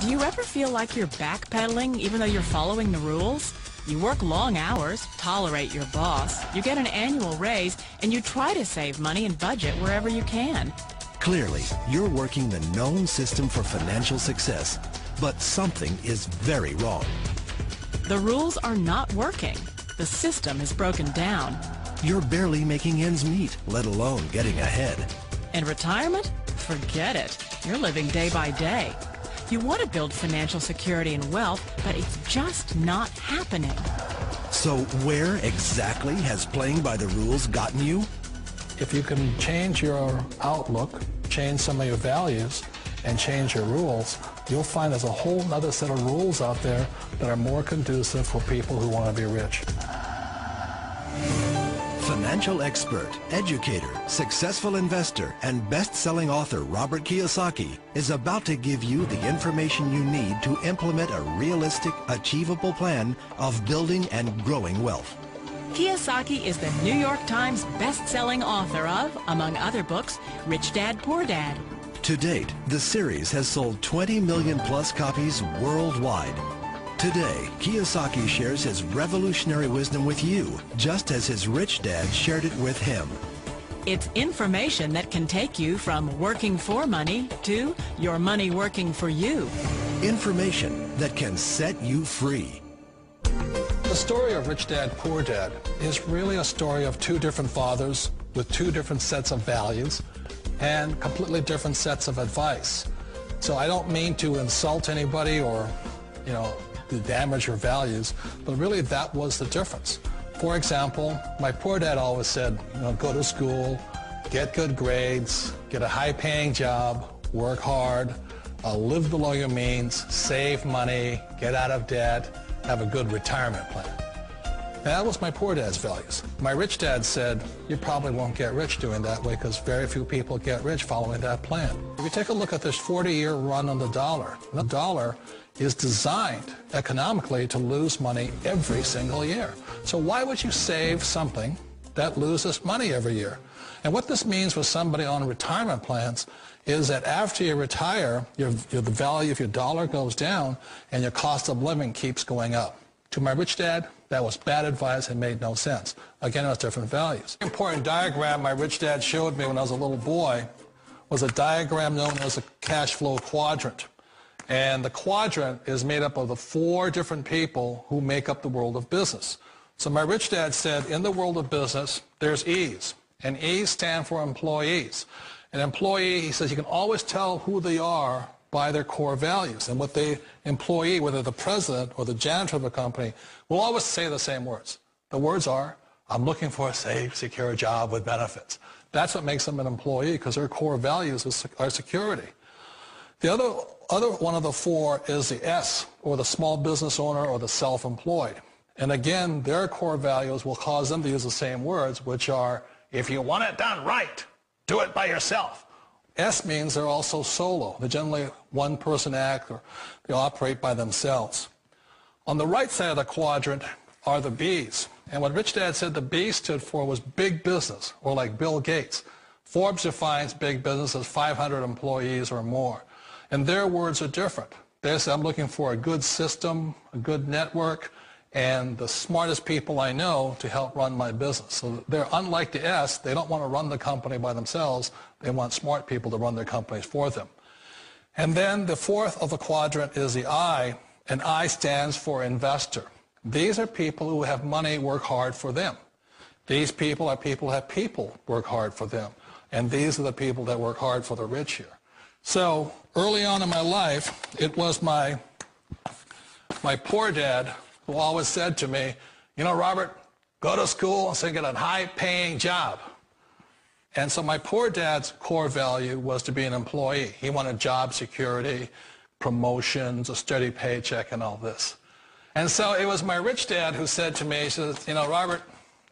Do you ever feel like you're backpedaling even though you're following the rules? You work long hours, tolerate your boss, you get an annual raise, and you try to save money and budget wherever you can. Clearly, you're working the known system for financial success, but something is very wrong. The rules are not working. The system is broken down. You're barely making ends meet, let alone getting ahead. And retirement? Forget it. You're living day by day. You want to build financial security and wealth, but it's just not happening. So where exactly has playing by the rules gotten you? If you can change your outlook, change some of your values, and change your rules, you'll find there's a whole other set of rules out there that are more conducive for people who want to be rich. Financial expert, educator, successful investor, and best-selling author Robert Kiyosaki is about to give you the information you need to implement a realistic, achievable plan of building and growing wealth. Kiyosaki is the New York Times best-selling author of, among other books, Rich Dad, Poor Dad. To date, the series has sold 20 million plus copies worldwide. Today, Kiyosaki shares his revolutionary wisdom with you, just as his rich dad shared it with him. It's information that can take you from working for money to your money working for you. Information that can set you free. The story of Rich Dad, Poor Dad is really a story of two different fathers with two different sets of values and completely different sets of advice. So I don't mean to insult anybody or, to damage your values, but really that was the difference. For example, my poor dad always said, go to school, get good grades, get a high-paying job, work hard, live below your means, save money, get out of debt, have a good retirement plan. That was my poor dad's values. My rich dad said, you probably won't get rich doing that way because very few people get rich following that plan. If you take a look at this 40-year run on the dollar is designed economically to lose money every single year. So why would you save something that loses money every year? And what this means for somebody on retirement plans is that after you retire, the value of your dollar goes down and your cost of living keeps going up. To my rich dad, that was bad advice and made no sense. Again, it was different values. An important diagram my rich dad showed me when I was a little boy was a diagram known as a cash flow quadrant. And the quadrant is made up of the four different people who make up the world of business. So my rich dad said, in the world of business, there's E's. And E's stand for employees. An employee, he says, you can always tell who they are by their core values. And what the employee, whether the president or the janitor of a company, will always say the same words. The words are, I'm looking for a safe, secure job with benefits. That's what makes them an employee, because their core values are security. The other one of the four is the S, or the small business owner or the self-employed. And again, their core values will cause them to use the same words, which are, if you want it done right, do it by yourself. S means they're also solo. They're generally one-person act, or they operate by themselves. On the right side of the quadrant are the B's. And what Rich Dad said the B stood for was big business, or like Bill Gates. Forbes defines big business as 500 employees or more. And their words are different. They say, I'm looking for a good system, a good network, and the smartest people I know to help run my business. So they're unlike the S. They don't want to run the company by themselves. They want smart people to run their companies for them. And then the fourth of the quadrant is the I, and I stands for investor. These are people who have money work hard for them. These people are people who have people work hard for them. And these are the people that work hard for the rich here. So early on in my life, it was my poor dad who always said to me, Robert, go to school and get a high-paying job. And so my poor dad's core value was to be an employee. He wanted job security, promotions, a steady paycheck, and all this. And so it was my rich dad who said to me, he says, Robert,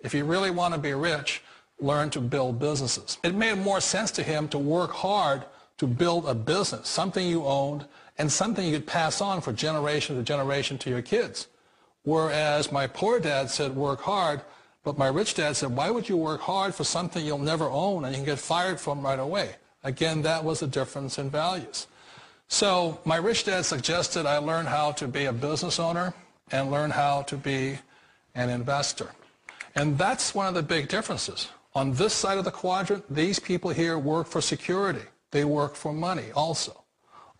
if you really want to be rich, learn to build businesses. It made more sense to him to work hard to build a business, something you owned, and something you could pass on for generation to generation to your kids. Whereas my poor dad said work hard, but my rich dad said, why would you work hard for something you'll never own and you can get fired from right away? Again, that was a difference in values. So my rich dad suggested I learn how to be a business owner and learn how to be an investor. And that's one of the big differences. On this side of the quadrant, these people here work for security. They work for money also.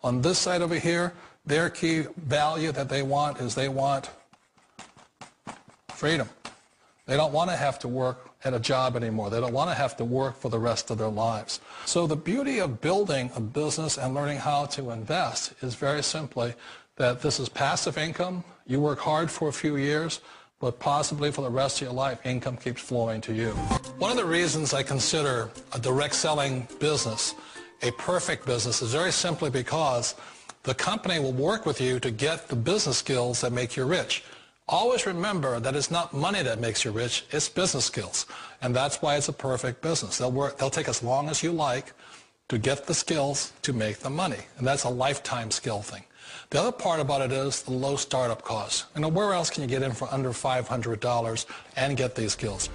On this side over here, their key value that they want is they want freedom. They don't want to have to work at a job anymore. They don't want to have to work for the rest of their lives. So the beauty of building a business and learning how to invest is very simply that this is passive income. You work hard for a few years, but possibly for the rest of your life, income keeps flowing to you. One of the reasons I consider a direct selling business a perfect business is very simply because the company will work with you to get the business skills that make you rich. Always remember that it's not money that makes you rich, it's business skills. And that's why it's a perfect business. They'll take as long as you like to get the skills to make the money. And that's a lifetime skill thing. The other part about it is the low startup costs. You know, where else can you get in for under $500 and get these skills?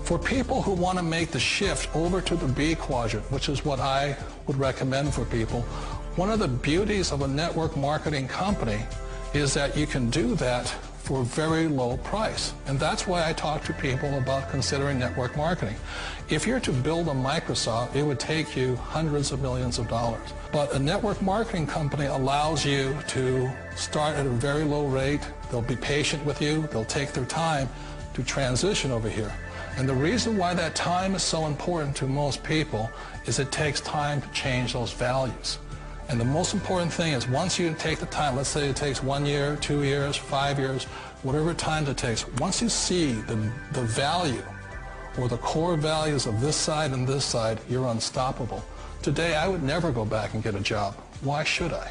For people who want to make the shift over to the B quadrant, which is what I would recommend for people, one of the beauties of a network marketing company is that you can do that for a very low price. And that's why I talk to people about considering network marketing. If you're to build a Microsoft, it would take you hundreds of millions of dollars. But a network marketing company allows you to start at a very low rate. They'll be patient with you. They'll take their time to transition over here. And the reason why that time is so important to most people is it takes time to change those values. And the most important thing is once you take the time, let's say it takes 1 year, 2 years, 5 years, whatever time it takes, once you see the value or the core values of this side and this side, you're unstoppable. Today, I would never go back and get a job. Why should I?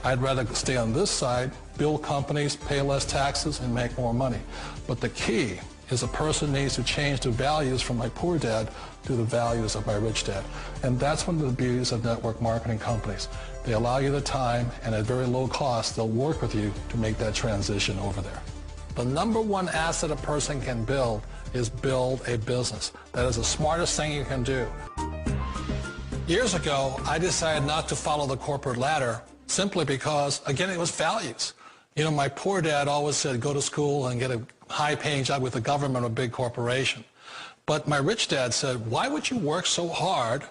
I'd rather stay on this side, build companies, pay less taxes, and make more money. But the key is a person needs to change the values from my poor dad to the values of my rich dad. And that's one of the beauties of network marketing companies. They allow you the time, and at very low cost, they'll work with you to make that transition over there. The number one asset a person can build is build a business. That is the smartest thing you can do. Years ago, I decided not to follow the corporate ladder simply because, again, it was values. You know, my poor dad always said, go to school and get a high-paying job with the government or a big corporation. But my rich dad said, why would you work so hard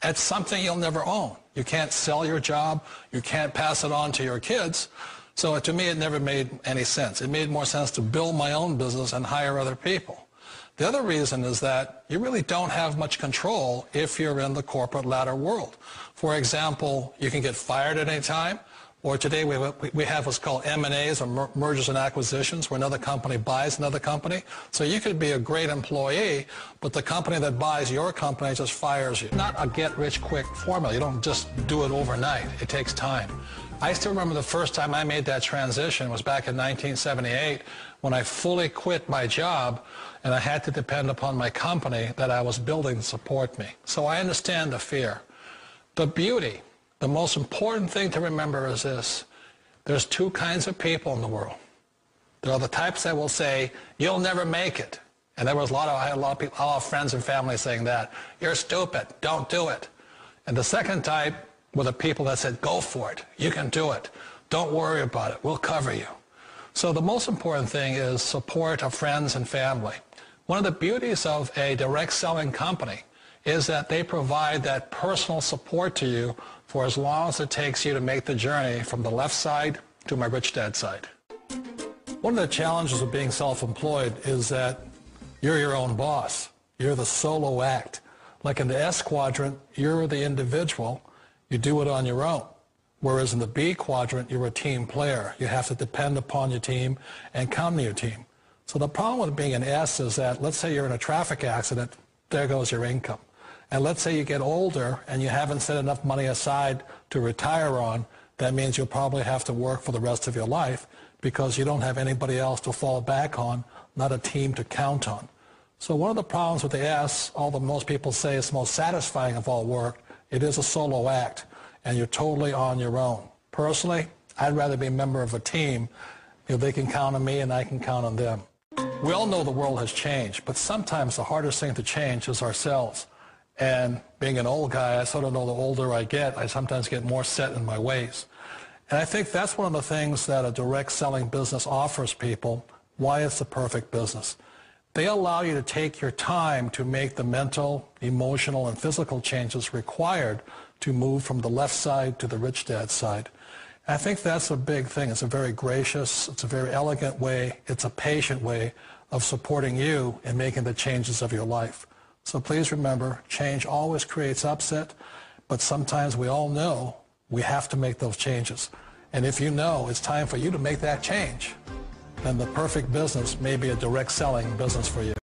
at something you'll never own? You can't sell your job. You can't pass it on to your kids. So to me, it never made any sense. It made more sense to build my own business and hire other people. The other reason is that you really don't have much control if you're in the corporate ladder world. For example, you can get fired at any time. Or today we have what's called M&As, or mergers and acquisitions, where another company buys another company. So you could be a great employee, but the company that buys your company just fires you. Not a get-rich-quick formula. You don't just do it overnight. It takes time. I still remember the first time I made that transition was back in 1978 when I fully quit my job and I had to depend upon my company that I was building to support me. So I understand the fear. The beauty. The most important thing to remember is this. There's two kinds of people in the world. There are the types that will say, you'll never make it. And I had a lot of people, a lot of friends and family saying that. You're stupid. Don't do it. And the second type were the people that said, go for it. You can do it. Don't worry about it. We'll cover you. So the most important thing is support of friends and family. One of the beauties of a direct selling company is that they provide that personal support to you for as long as it takes you to make the journey from the left side to my rich dad side. One of the challenges of being self-employed is that you're your own boss. You're the solo act. Like in the S quadrant, you're the individual. You do it on your own. Whereas in the B quadrant, you're a team player. You have to depend upon your team and count on your team. So the problem with being an S is that, let's say you're in a traffic accident, there goes your income. And let's say you get older and you haven't set enough money aside to retire on, that means you'll probably have to work for the rest of your life because you don't have anybody else to fall back on, not a team to count on. So one of the problems with the S, although most people say it's the most satisfying of all work, it is a solo act, and you're totally on your own. Personally, I'd rather be a member of a team if they can count on me and I can count on them. We all know the world has changed, but sometimes the hardest thing to change is ourselves. And being an old guy, I sort of know the older I get, I sometimes get more set in my ways. And I think that's one of the things that a direct selling business offers people, why it's the perfect business. They allow you to take your time to make the mental, emotional, and physical changes required to move from the left side to the rich dad side. And I think that's a big thing. It's a very gracious, it's a very elegant way, it's a patient way of supporting you in making the changes of your life. So please remember, change always creates upset, but sometimes we all know we have to make those changes. And if you know it's time for you to make that change, then the perfect business may be a direct selling business for you.